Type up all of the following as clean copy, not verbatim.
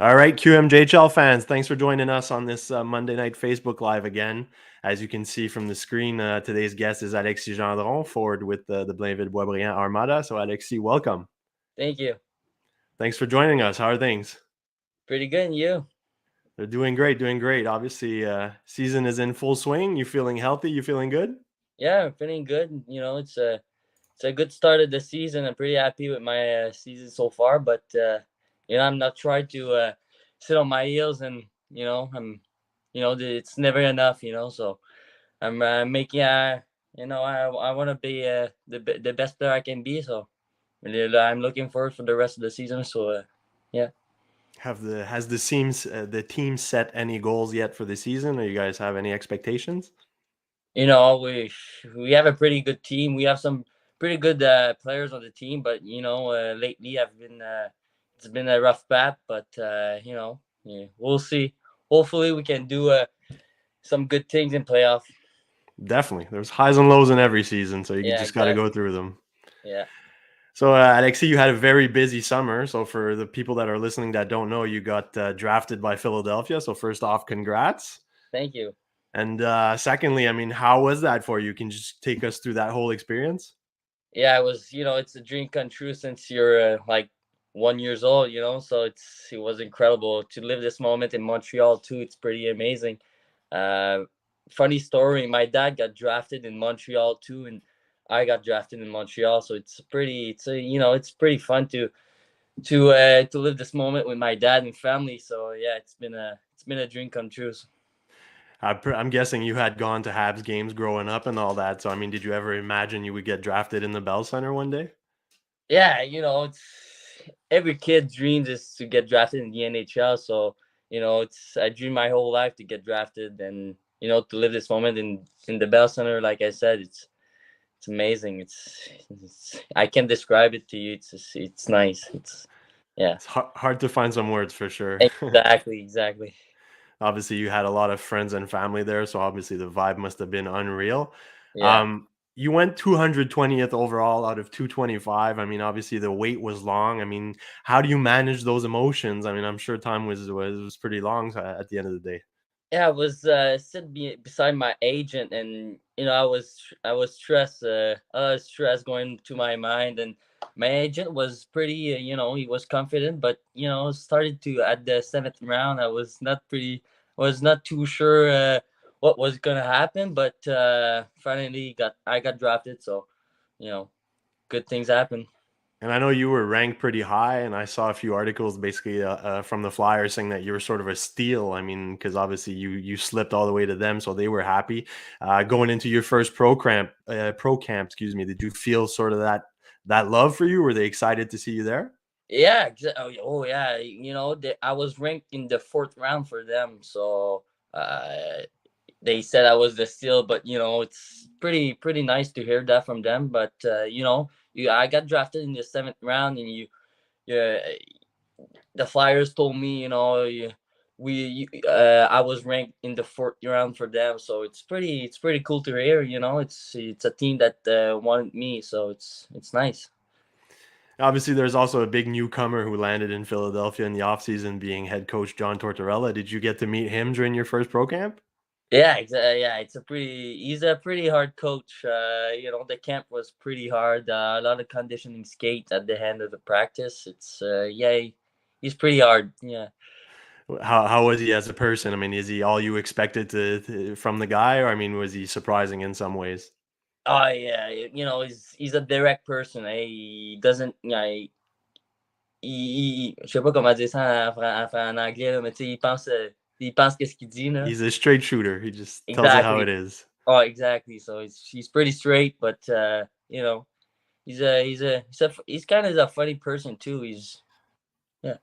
All right, QMJHL fans, thanks for joining us on this Monday night Facebook Live again. As you can see from the screen, today's guest is Alexis Gendron, forward with the Blainville-Boisbriand Armada. So, Alexis, welcome. Thank you. Thanks for joining us. How are things? Pretty good, and you? They're doing great, doing great. Obviously, season is in full swing. You feeling healthy? You feeling good? Yeah, I'm feeling good. It's a good start of the season. I'm pretty happy with my season so far, but I'm not trying to sit on my heels, and it's never enough. So I'm making I want to be the best player I can be. So I'm looking forward for the rest of the season. So yeah. Has the team set any goals yet for the season, or you guys have any expectations? We have a pretty good team. We have some pretty good players on the team, but lately I've been it's been a rough path. But yeah, we'll see. Hopefully, we can do some good things in playoff. Definitely. There's highs and lows in every season, so you Yeah, just got to go exactly. through them. Yeah, So, Alexi, you had a very busy summer. So, for the people that are listening that don't know, you got drafted by Philadelphia. So, first off, congrats. thank you. And secondly, I mean, how was that for you? Can you just take us through that whole experience? Yeah, it was. It's a dream come true since you're like 1 years old. So it was incredible to live this moment in Montreal too. It's pretty amazing. Uh, Funny story. My dad got drafted in Montreal too, and I got drafted in Montreal. So it's pretty fun to live this moment with my dad and family. So yeah, it's been a dream come true. I'm guessing you had gone to Habs games growing up and all that. So, I mean, did you ever imagine you would get drafted in the Bell Center one day? Yeah, it's every kid's dreams is to get drafted in the NHL. So it's I dream my whole life to get drafted, and to live this moment in the Bell Center. Like I said, it's amazing. It's I can't describe it to you. It's nice. Yeah, It's hard to find some words for sure. exactly. Obviously, you had a lot of friends and family there, so obviously the vibe must have been unreal. Yeah. You went 220th overall out of 225. I mean, obviously the wait was long. I mean, how do you manage those emotions? I mean, I'm sure time was pretty long at the end of the day. Yeah, I was sitting beside my agent, and I was stressed, stress going to my mind, and my agent was pretty, he was confident, but started to at the seventh round, was not too sure what was gonna happen, but finally I got drafted, so you know, good things happen. And I know you were ranked pretty high, and I saw a few articles basically from the Flyers saying that you were sort of a steal. I mean, because obviously you slipped all the way to them, so they were happy. Going into your first pro camp, excuse me. Did you feel sort of that love for you? Were they excited to see you there? Yeah, oh yeah, I was ranked in the fourth round for them, so uh they said I was the steal, but it's pretty nice to hear that from them. But I got drafted in the seventh round, and yeah, the Flyers told me, I was ranked in the fourth round for them, so it's pretty cool to hear. It's a team that wanted me, so it's nice. Obviously, there's also a big newcomer who landed in Philadelphia in the offseason, being head coach John Tortorella. Did you get to meet him during your first pro camp? Yeah, exactly. Yeah, he's a pretty hard coach. The camp was pretty hard. A lot of conditioning skate at the end of the practice. He's pretty hard. Yeah. How was he as a person? I mean, is he all you expected from the guy, or I mean, was he surprising in some ways? Oh yeah, he's a direct person. He doesn't. Je sais pas comment dire ça en anglais, là, mais tu sais, il pense qu'est-ce qu'il dit là. He's a straight shooter. He just tells it how it Exactly. is. Oh, exactly. So he's pretty straight, but he's kind of a funny person too. Yeah.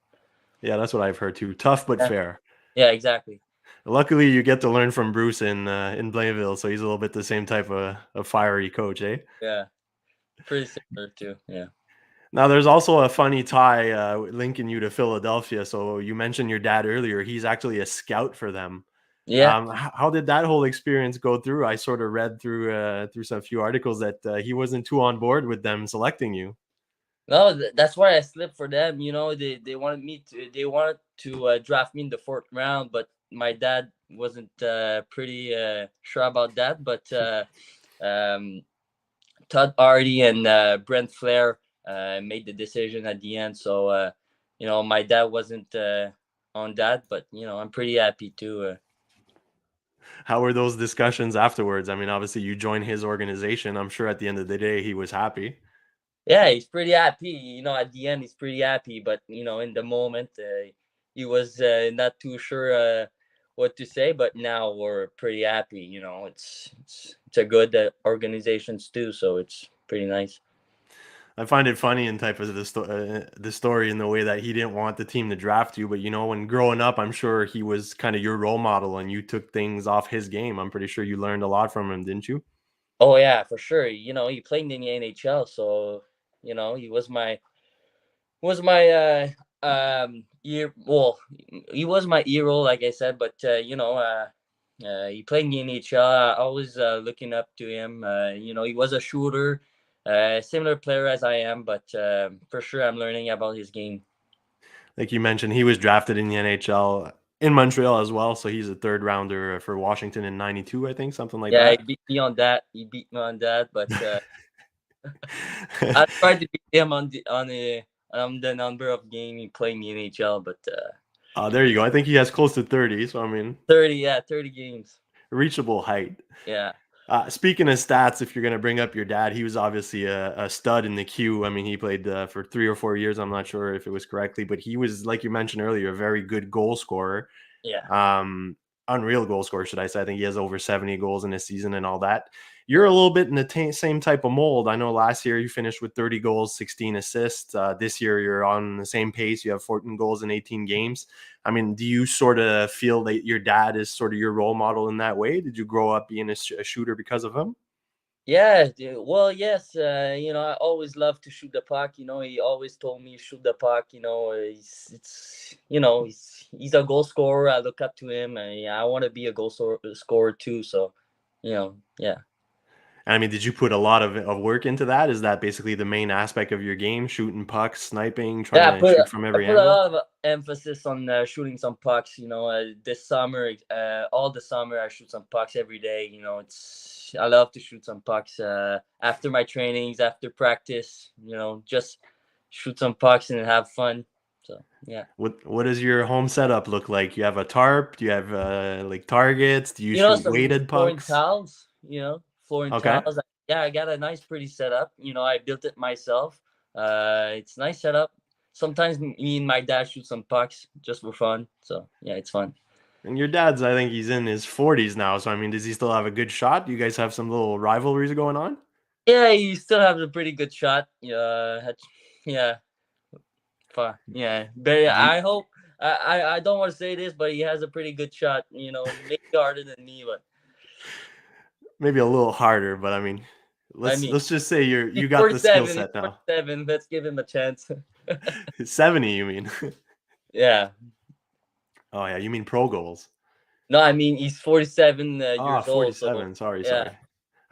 Yeah, that's what I've heard too. Tough but Yeah. fair. Yeah, exactly. Luckily, you get to learn from Bruce in Blainville, so he's a little bit the same type of fiery coach, eh? Yeah, pretty similar too. Yeah. Now, there's also a funny tie linking you to Philadelphia. So you mentioned your dad earlier. He's actually a scout for them. Yeah. How did that whole experience go through? I sort of read through some few articles that he wasn't too on board with them selecting you. No, that's why I slipped for them. They wanted to draft me in the fourth round, but my dad wasn't pretty sure about that. But um, Todd Hardy and Brent Flair made the decision at the end. So my dad wasn't on that, but I'm pretty happy too. How were those discussions afterwards? I mean, obviously you joined his organization. I'm sure at the end of the day he was happy. Yeah, he's pretty happy. At the end, he's pretty happy, but in the moment, he was not too sure what to say. But now we're pretty happy. It's a good organizations too, so it's pretty nice. I find it funny in type of the story in the way that he didn't want the team to draft you, but when growing up, I'm sure he was kind of your role model, and you took things off his game. I'm pretty sure you learned a lot from him, didn't you? Oh yeah, for sure. He played in the NHL, so he was my year. Well, he was my hero, like I said. But he played in the NHL. I always looking up to him. He was a shooter, similar player as I am, but for sure I'm learning about his game. Like you mentioned, he was drafted in the NHL in Montreal as well, so he's a third rounder for Washington in '92, I think, something like Yeah, he that. beat me on that. He beat me on that, but I tried to beat him on the number of game he played in the NHL, but There you go. I think he has close to 30, so I mean, 30 games. reachable height. Yeah. Speaking of stats, if you're going to bring up your dad, he was obviously a stud in the Q. I mean, he played for 3 or 4 years. I'm not sure if it was correctly, but he was, like you mentioned earlier, a very good goal scorer. Yeah. Um, Unreal goal scorer, should I say. I think he has over 70 goals in a season and all that. You're a little bit in the same type of mold. I know last year you finished with 30 goals, 16 assists. This year you're on the same pace. You have 14 goals in 18 games. I mean, do you sort of feel that your dad is sort of your role model in that way? Did you grow up being a shooter because of him? Yeah, well, yes. I always love to shoot the puck. He always told me shoot the puck. He's a goal scorer. I look up to him, and yeah, I want to be a goal scorer too. So, yeah. I mean, did you put a lot of work into that? Is that basically the main aspect of your game, shooting pucks, sniping, trying Yeah, to shoot from I every put a angle? lot of emphasis on shooting some pucks. This summer, all the summer, I shoot some pucks every day. I love to shoot some pucks after my trainings, after practice. Just shoot some pucks and have fun. So yeah, What does your home setup look like? You have a tarp? Do you have like targets? Do you shoot some weighted flooring pucks? tiles. Flooring Okay. tiles. Yeah, I got a nice, pretty setup. I built it myself. It's nice setup. Sometimes me and my dad shoot some pucks just for fun. So yeah, it's fun. And your dad's, I think he's in his 40s now. So I mean, does he still have a good shot? Do you guys have some little rivalries going on? Yeah, he still has a pretty good shot. Yeah, yeah. But Do you I hope I don't want to say this, but he has a pretty good shot. Maybe harder than me, but maybe a little harder, but I mean, I let's mean, let's just say he's you got the skill 47. He's set now. 47. Let's give him a chance. 70, you mean? Yeah. Oh yeah, you mean pro goals. No, I mean he's 47 Ah, years old. So 47. Sorry, yeah, sorry.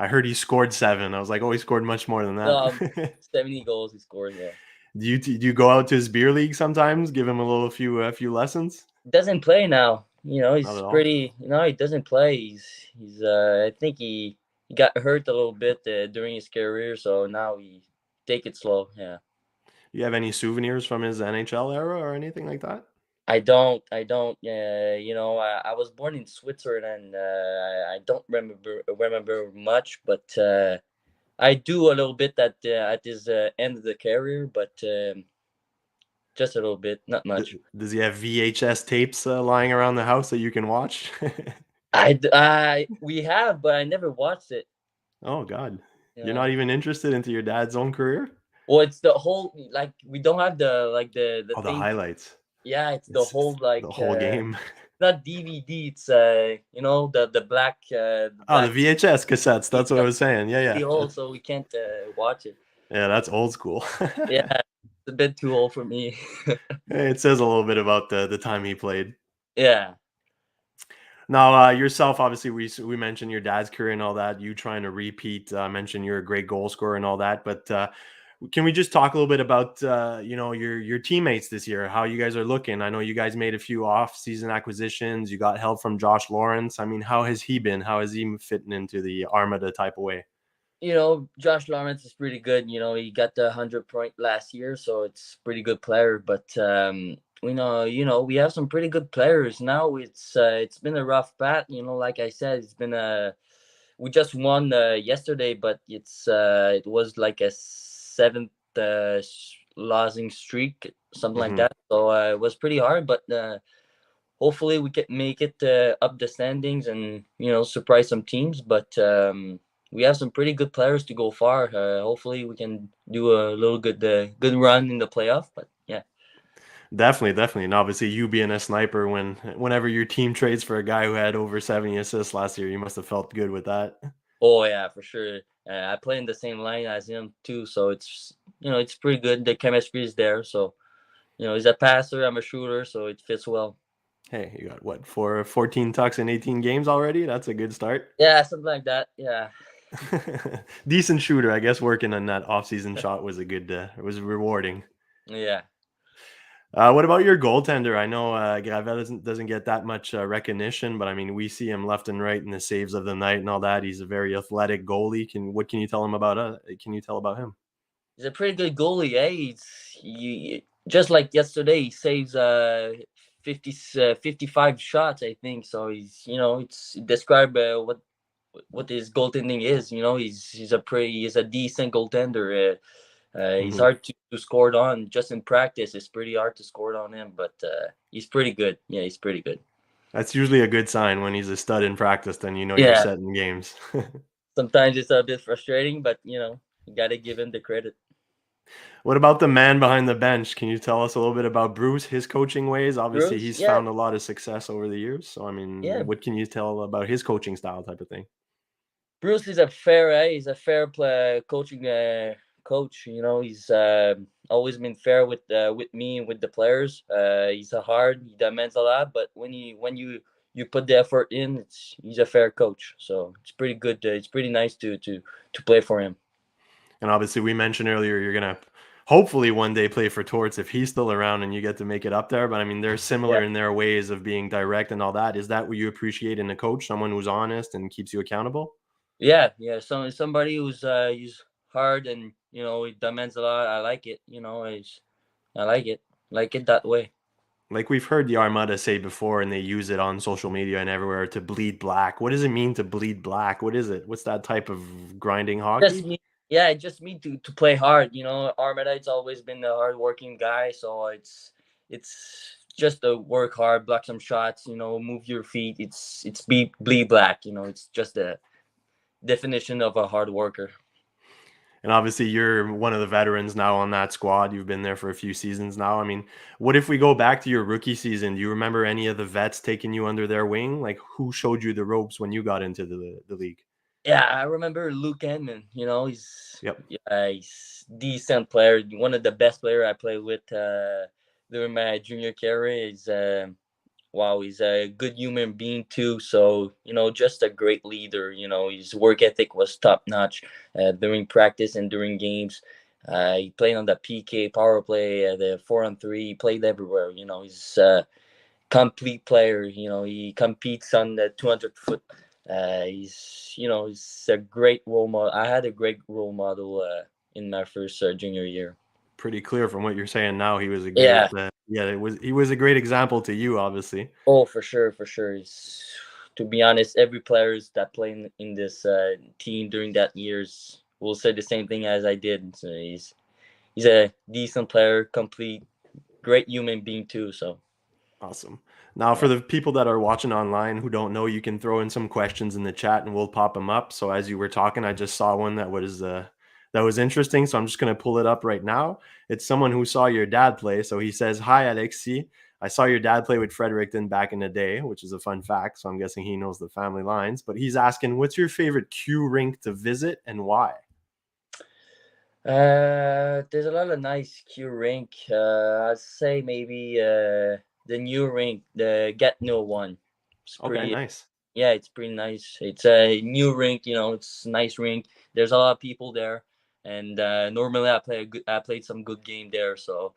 I heard he scored 7. I was like, oh, he scored much more than no, that. 70 goals he scored. Yeah. Do you go out to his beer league sometimes? Give him a few lessons? Doesn't play now. Not He's at all. pretty. He doesn't play. He's. I think he got hurt a little bit during his career, so now he take it slow. Yeah. You have any souvenirs from his NHL era or anything like that? I don't. I don't. I was born in Switzerland. I don't remember much, but I do a little bit at his end of the career, but just a little bit, not much. Does he have VHS tapes lying around the house that you can watch? We have, but I never watched it. Oh God, you're Yeah. not even interested into your dad's own career? Well, it's the whole like we don't have the Oh, the thing. highlights. Yeah, it's the It's whole the whole game. not DVD. It's the Oh, the black VHS cassettes. That's what I the was saying. Yeah, yeah, hole, so we can't watch it. yeah. That's old school. Yeah, it's a bit too old for me. It says a little bit about the time he played. Yeah. Now, yourself, obviously, we mentioned your dad's career and all that. You trying to repeat. Mentioned you're a great goal scorer and all that. But Can we just talk a little bit about your teammates this year? How you guys are looking? I know you guys made a few off-season acquisitions. You got help from Josh Lawrence. I mean, how has he been? How is he fitting into the Armada type of way? Josh Lawrence is pretty good. He got the 100 point last year, so it's pretty good player. But we have some pretty good players now. It's been a rough bat. Like I said, it's been we just won yesterday, but it was like a seventh losing streak, something like Hmm. that. So it was pretty hard, but hopefully we can make it up the standings and surprise some teams. But we have some pretty good players to go far. Hopefully we can do a little good run in the playoff. But yeah. Definitely, definitely. And obviously you being a sniper whenever your team trades for a guy who had over 70 assists last year, you must have felt good with that. Oh yeah, for sure. I play in the same line as him too, so it's pretty good. The chemistry is there. So he's a passer. I'm a shooter, so it fits well. Hey, you got what, 14 tucks in 18 games already? That's a good start. Yeah, something like that. Yeah. Decent shooter, I guess. Working on that off-season shot was it was rewarding. Yeah. What about your goaltender? I know Gravel doesn't get that much recognition, but I mean, we see him left and right in the saves of the night and all that. He's a very athletic goalie. What can you tell him about? Can you tell about him? He's a pretty good goalie. Eh? Just like yesterday, he saves 55 shots, I think. So it's describe what his goaltending is. He's a decent goaltender. He's Hmm. hard to score it on. Just in practice, it's pretty hard to score it on him, but he's pretty good. Yeah, he's pretty good. That's usually a good sign when he's a stud in practice. Then you know you're Yeah, set in games. sometimes it's a bit frustrating, but you got to give him the credit. What about the man behind the bench? Can you tell us a little bit about Bruce, his coaching ways? Obviously, Bruce, he's yeah, found a lot of success over the years. So, I yeah. mean, what can you tell about his coaching style type of thing? Bruce is he's a fair play coaching coach. He's always been fair with me and with the players. He demands a lot, but when you put the effort in, he's a fair coach. So it's pretty good. It's pretty nice to play for him. And obviously, we mentioned earlier you're gonna hopefully one day play for Torts if he's still around and you get to make it up there. But I mean, they're Yeah, similar in their ways of being direct and all that. Is that what you appreciate in a coach? Someone who's honest and keeps you accountable? yeah. Somebody who's hard and he demands a lot. I like it. I like it that way. Like we've heard the Armada say before, and they use it on social media and everywhere to bleed black. What does it mean to bleed black? What is it? What's that type of grinding Just hockey? me, yeah, just me to play hard. Armada, it's always been a hard working guy, so it's just to work hard, block some shots, move your feet. It's be bleed black. It's just the definition of a hard worker. And obviously, you're one of the veterans now on that squad. You've been there for a few seasons now. I mean, what if we go back to your rookie season? Do you remember any of the vets taking you under their wing? Like, who showed you the ropes when you got into the league? Yeah, I remember Luke Enman. Yep. He's decent player, one of the best player I played with during my junior career. Wow, he's a good human being too. So just a great leader. His work ethic was top notch during practice and during games. He played on the PK power play, the 4-on-3. He played everywhere. He's a complete player. He competes on the 200 foot. He's a great role model. I had a great role model in my first junior year. Pretty clear from what you're saying now. He was a great, Yeah. yeah. He was a great example to you, obviously. Oh, for sure, for sure. To be honest, every players that play in this team during that years will say the same thing as I did. So he's a decent player, complete, great human being too. So Awesome. Now, yeah, for the people that are watching online who don't know, you can throw in some questions in the chat and we'll pop them up. So as you were talking, I just saw one that was interesting. So I'm just going to pull it up right now. It's someone who saw your dad play. So he says, "Hi, Alexis. I saw your dad play with Fredericton back in the day," which is a fun fact. So I'm guessing he knows the family lines. But he's asking, "What's your favorite Q rink to visit and why?" there's a lot of nice Q rink. I'd say maybe the new rink, the Get No one. It's Okay, pretty. nice. Yeah, it's pretty nice. It's a new rink. It's a nice rink. There's a lot of people there, and normally I played some good game there. So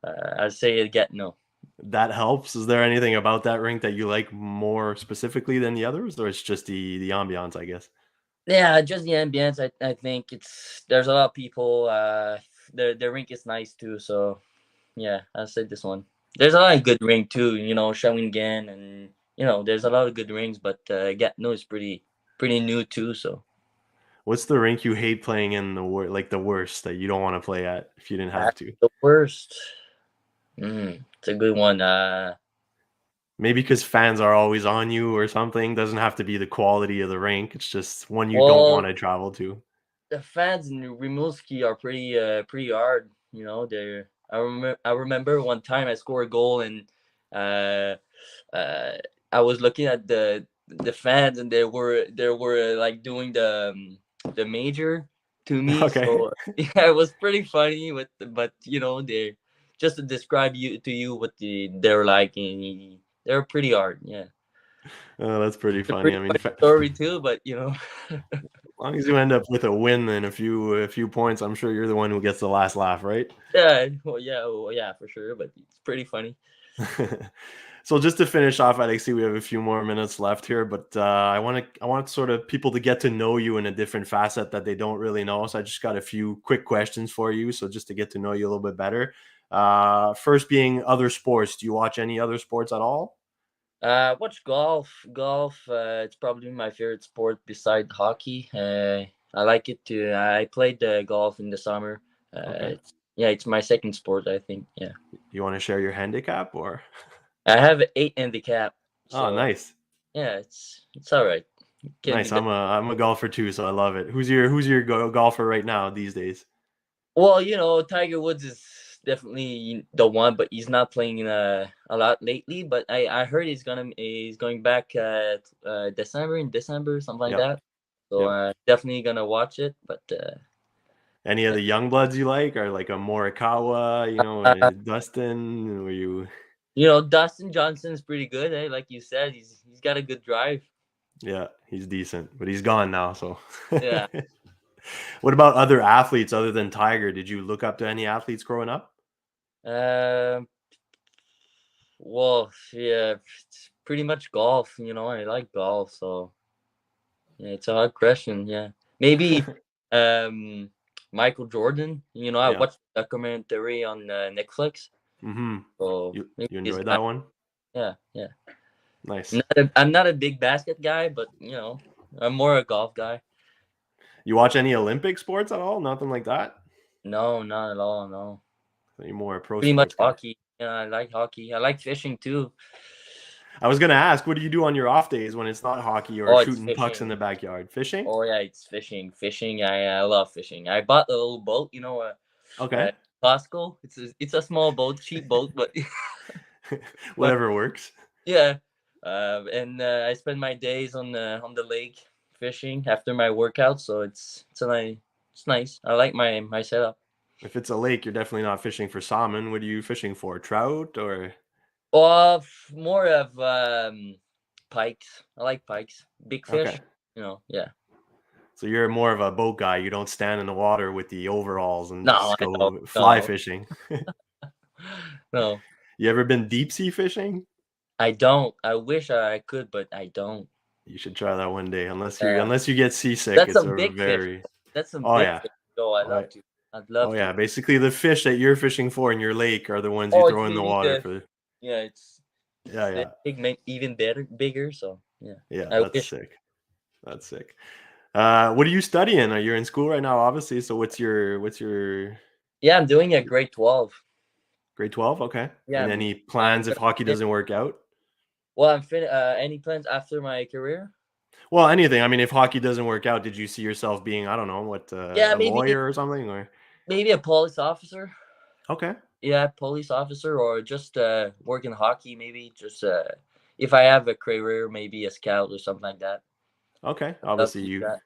I'd say it Gatineau. That helps. Is there anything about that rink that you like more specifically than the others, or it's just the ambiance, I guess? Yeah, just the ambience. I think there's a lot of people. The rink is nice too. So yeah, I'll say this one. There's a lot of good rink too. Shawinigan, and there's a lot of good rings, but Gatineau is pretty new too. So What's the rink you hate playing in the worst that you don't want to play at if you didn't have to? the worst. It's a good one. Maybe because fans are always on you or something. Doesn't have to be the quality of the rink. It's just one you don't want Well, to travel to. the fans in Rimouski are pretty hard. They're. I remember one time I scored a goal, and uh, uh, I was looking at the fans, and they were like doing the major to me. Okay. So yeah, it was pretty funny. But they just to describe you what they're like, and they're pretty hard. Yeah, Oh, that's pretty it's a funny. pretty I mean, funny story too. But as long as you end up with a win and a few points, I'm sure you're the one who gets the last laugh, right? yeah, for sure. But it's pretty funny. So just to finish off, Alexi, we have a few more minutes left here, but I want sort of people to get to know you in a different facet that they don't really know. So I just got a few quick questions for you, so just to get to know you a little bit better. First being other sports. Do you watch any other sports at all? Watch golf. Golf. It's probably my favorite sport beside hockey. I like it too. I played golf in the summer. Okay. It's my second sport, I think. Yeah. You want to share your handicap or? I have an 8 handicap, Oh, so nice. yeah, it's all right. Can be Nice. better. I'm a golfer too, so I love it. Who's your golfer right now these days? Well, Tiger Woods is definitely the one, but he's not playing a lot lately. But I heard he's going back in December, something like Yep. that. So Yep. definitely gonna watch it. But Any of the young bloods you like, or like a Morikawa, uh, Dustin? Were you? Dustin Johnson is pretty good. Like you said, he's got a good drive. Yeah, he's decent, but he's gone now. So, Yeah. what about other athletes other than Tiger? Did you look up to any athletes growing up? Um. Well, yeah, it's pretty much golf. I like golf, so yeah, it's a hard question. Yeah, maybe um Michael Jordan. I Yeah. watched the documentary on Netflix, Mm-hmm. so You maybe you this enjoyed guy. that one? Yeah, yeah. Nice. I'm not a big basket guy, but I'm more a golf guy. You watch any Olympic sports at all? Nothing like that? No, not at all. No, Are you more a pro pretty much sports guy? hockey. Yeah, I like hockey. I like fishing too. I was gonna ask, what do you do on your off days when it's not hockey or Oh, it's shooting pucks in fishing. the backyard? Fishing? Oh yeah, it's fishing. Fishing. I love fishing. I bought a little boat. Okay. Costco. It's a small boat, cheap boat, but but Whatever works. yeah. And I spend my days on the lake fishing after my workout. So it's nice. I like my setup. If it's a lake, you're definitely not fishing for salmon. What are you fishing for? Trout or? More of pikes. I like pikes. Big Okay. fish. Yeah. So you're more of a boat guy. You don't stand in the water with the overalls and No, just I don't. go fly No, fishing. no, You ever been deep sea fishing? I don't. I wish I could, but I don't. You should try that one day. Unless you Yeah, unless you get seasick, that's it's some a big fish. very. That's some Oh big yeah. fish. Oh, I Oh, love to. I'd oh love to. yeah. Basically, the fish that you're fishing for in your lake are the ones you Oh, it's throw in the maybe water the for. yeah, Yeah, it's the yeah, big even better bigger. So yeah, yeah. I That's wish. sick. That's sick. What are you studying? Are you in school right now? Obviously. So what's your Yeah, I'm doing a grade 12. grade 12? Okay. Yeah, And any plans if hockey doesn't work out? I'm any plans after my career? Well, anything. I mean, if hockey doesn't work out, did you see yourself being, I don't know, what, Yeah, a lawyer or something? Or maybe a police officer. okay, Yeah, police officer, or just work in hockey. Maybe just if I have a career, maybe a scout or something like that. okay. I'd love Obviously, to do you that.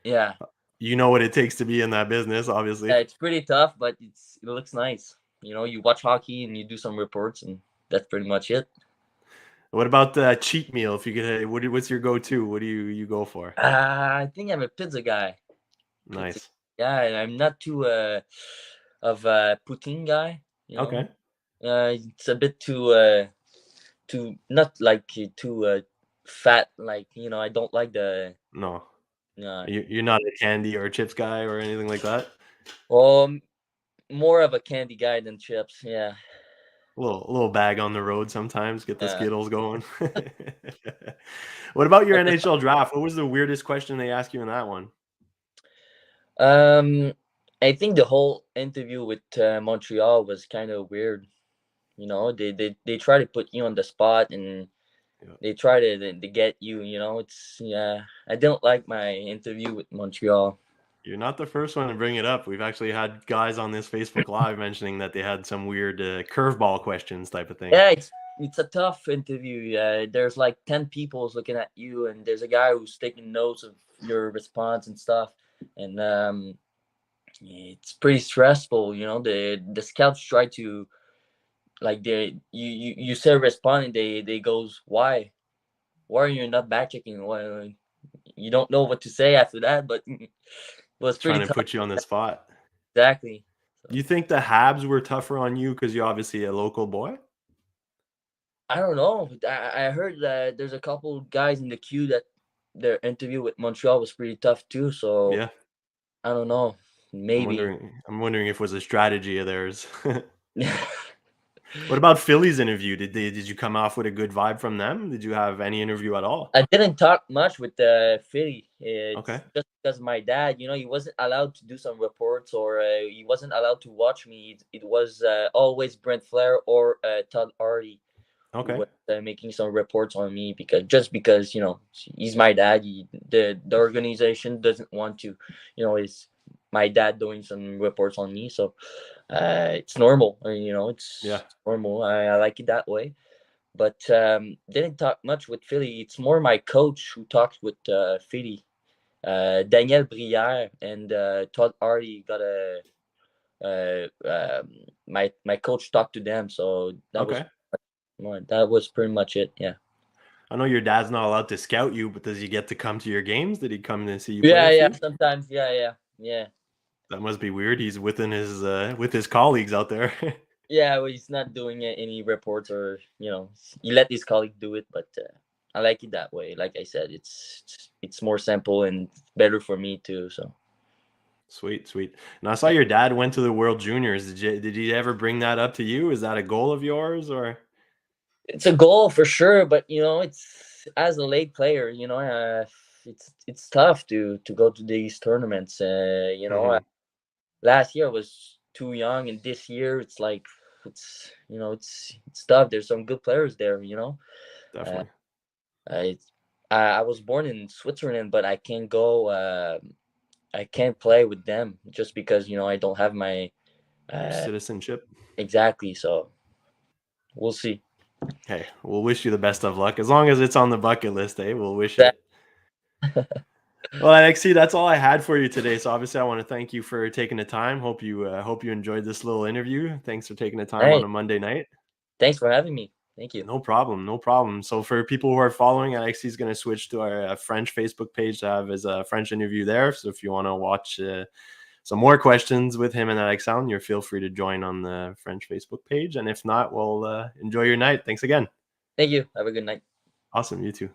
Yeah, you know what it takes to be in that business. yeah, Obviously. it's pretty tough, but it looks nice. You watch hockey and you do some reports, and that's pretty much it. What about the cheat meal? If you could, what's your go-to? What do you go for? I think I'm a pizza guy. Pizza. Nice. Yeah, and I'm not too of a poutine guy. You know, Okay. it's a bit too not like too fat. Like I don't like the. No. Uh, You're not a candy or chips guy or anything like that? well, more of a candy guy than chips. Yeah. A little bag on the road sometimes, get the Yeah. Skittles going. What about your But the NHL draft? What was the weirdest question they asked you in that one? Um, I think the whole interview with Montreal was kind of weird. They try to put you on the spot and Yeah. they try to get you. It's yeah. I didn't like my interview with Montreal. You're not the first one to bring it up. We've actually had guys on this Facebook Live mentioning that they had some weird curveball questions type of thing. Yeah, it's a tough interview. There's like 10 people looking at you, and there's a guy who's taking notes of your response and stuff. And it's pretty stressful. The scouts try to like you say respond and they goes why are you not back checking? Why you don't know what to say after that? But it was pretty Trying to tough. put you on the spot. Exactly. You think the Habs were tougher on you because you're obviously a local boy? I don't know. I heard that there's a couple guys in the queue that their interview with Montreal was pretty tough too. So Yeah. I don't know. I'm Maybe. wondering I'm wondering if it was a strategy of theirs. What about Philly's interview? Did you come off with a good vibe from them? Did you have any interview at all? I didn't talk much with Philly. It's Okay. just because my dad, he wasn't allowed to do some reports or he wasn't allowed to watch me. It was always Brent Flair or Todd Hardy who Okay. was making some reports on me because he's my dad. The organization doesn't want to, is my dad doing some reports on me. So it's normal. Yeah. It's normal. I like it that way. But didn't talk much with Philly. It's more my coach who talks with Philly. Daniel Brière and Todd Hardy got a my coach talked to them, so Okay. that was pretty much it. Yeah. I know your dad's not allowed to scout you, but does he get to come to your games? Did he come to see you play Yeah, a yeah. few? Sometimes, yeah. That must be weird. He's within his with his colleagues out there. Yeah, well, he's not doing any reports or he let his colleague do it, but I like it that way. Like I said, it's more simple and better for me too. So Sweet, sweet. And I saw your dad went to the World Juniors. Did he ever bring that up to you? Is that a goal of yours or? it's a goal for sure, but it's as a late player, it's tough to go to these tournaments. Mhm. Last year I was too young, and this year it's like it's tough. There's some good players there. Uh, Definitely. I I was born in Switzerland, but I can't go. I can't play with them just because I don't have my Your uh, citizenship. exactly. So we'll see. Hey, we'll wish you the best of luck. As long as it's on the bucket list, eh? We'll wish That it. Well, Alexi, that's all I had for you today. So obviously, I want to thank you for taking the time. Hope you enjoyed this little interview. Thanks for taking the time on hey, a Monday night. thanks for having me. Thank you. No problem, no problem. So for people who are following, Alexi's going to switch to our French Facebook page to have his French interview there. So if you want to watch some more questions with him and Alexandre, you feel free to join on the French Facebook page. And if not, well, enjoy your night. Thanks again. Thank you. Have a good night. Awesome. You too.